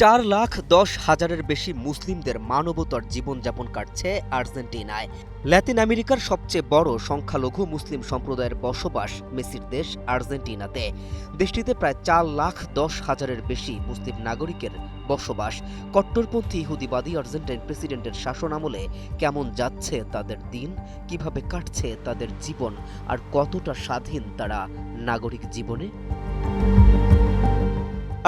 4,10,000-এর বেশি মুসলিমদের মানবতার জীবনযাপন কাটছে আর্জেন্টিনায়। ল্যাতিন আমেরিকার সবচেয়ে বড় সংখ্যালঘু মুসলিম সম্প্রদায়ের বসবাস মেসির দেশ আর্জেন্টিনাতে। দেশটিতে প্রায় 4,10,000-এর বেশি মুসলিম নাগরিকের বসবাস। কট্টরপন্থী ইহুদিবাদী আর্জেন্টাইন প্রেসিডেন্টের শাসনামলে কেমন যাচ্ছে তাদের দিন, কিভাবে কাটছে তাদের জীবন, আর কতটা স্বাধীন তারা নাগরিক জীবনে?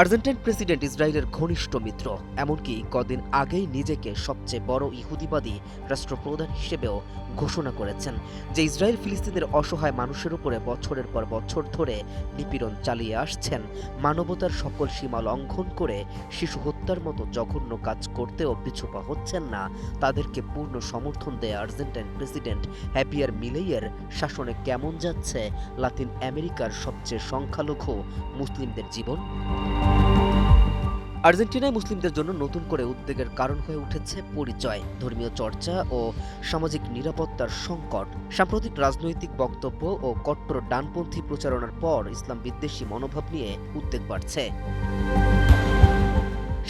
আর্জেন্টাইন প্রেসিডেন্ট ইসরায়েলের ঘনিষ্ঠ মিত্র, এমনকি কদিন আগেই নিজেকে সবচেয়ে বড় ইহুদিবাদী রাষ্ট্রপ্রধান হিসেবেও ঘোষণা করেছেন যে ইসরায়েল ফিলিস্তিনের অসহায় মানুষের উপরে বছরের পর বছর ধরে নিপীড়ন চালিয়ে আসছেন। মানবতার সকল সীমা লঙ্ঘন করে শিশু হত্যার মতো জঘন্য কাজ করতেও পিছুপা হচ্ছেন না। তাদেরকে পূর্ণ সমর্থন দেয় আর্জেন্টাইন প্রেসিডেন্ট হ্যাভিয়ার মিলেইয়ের শাসনে কেমন যাচ্ছে লাতিন আমেরিকার সবচেয়ে সংখ্যালঘু মুসলিমদের জীবন? আর্জেন্টিনায় মুসলিমদের জন্য নতুন করে উদ্বেগের কারণ হয়ে উঠেছে পরিচয়, ধর্মীয় চর্চা ও সামাজিক নিরাপত্তার সংকট। সাম্প্রতিক রাজনৈতিক বক্তব্য ও কট্টর ডানপন্থী প্রচারণার পর ইসলাম বিদ্বেষী মনোভাব নিয়ে উদ্বেগ বাড়ছে।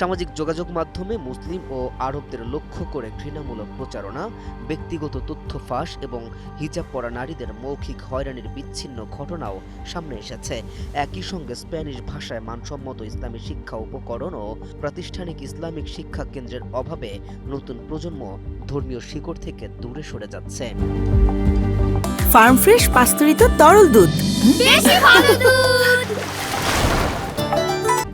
সামাজিক যোগাযোগ মাধ্যমে মুসলিম ও আরবদের লক্ষ্য করে ঘৃণামূলক প্রচারণা, ব্যক্তিগত তথ্য ফাঁস এবং হিজাব পরা নারীদের মৌখিক হয়রানির বিচ্ছিন্ন ঘটনাও সামনে এসেছে। একই সঙ্গে স্প্যানিশ ভাষায় মানসম্মত ইসলামী শিক্ষা উপকরণ ও প্রাতিষ্ঠানিক ইসলামিক শিক্ষা কেন্দ্রের অভাবে নতুন প্রজন্ম ধর্মীয় শিকড় থেকে দূরে সরে যাচ্ছে। ফার্ম ফ্রেশ পাস্তুরিত তরল দুধ, বেশি ভালো দুধ।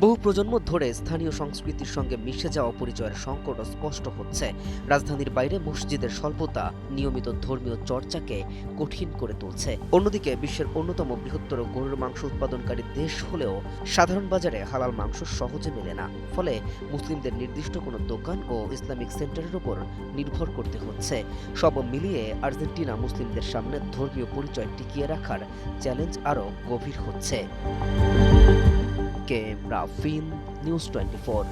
বহু প্রজন্ম ধরে স্থানীয় সংস্কৃতির সঙ্গে মিশে যাওয়া পরিচয়ের সংকট স্পষ্ট হচ্ছে। রাজধানীর বাইরে মসজিদের স্বল্পতা নিয়মিত ধর্মীয় চর্চাকে কঠিন করে তুলছে। অন্যদিকে বিশ্বের অন্যতম বৃহত্তর গরুর মাংস উৎপাদনকারী দেশ হলেও সাধারণ বাজারে হালাল মাংস সহজে মেলে না। ফলে মুসলিমদের নির্দিষ্ট কোনো দোকান ও ইসলামিক সেন্টারের উপর নির্ভর করতে হচ্ছে। সব মিলিয়ে আর্জেন্টিনা মুসলিমদের সামনে ধর্মীয় পরিচয় টিকিয়ে রাখার চ্যালেঞ্জ আরও গভীর হচ্ছে। রাফিন, নিউজ 24।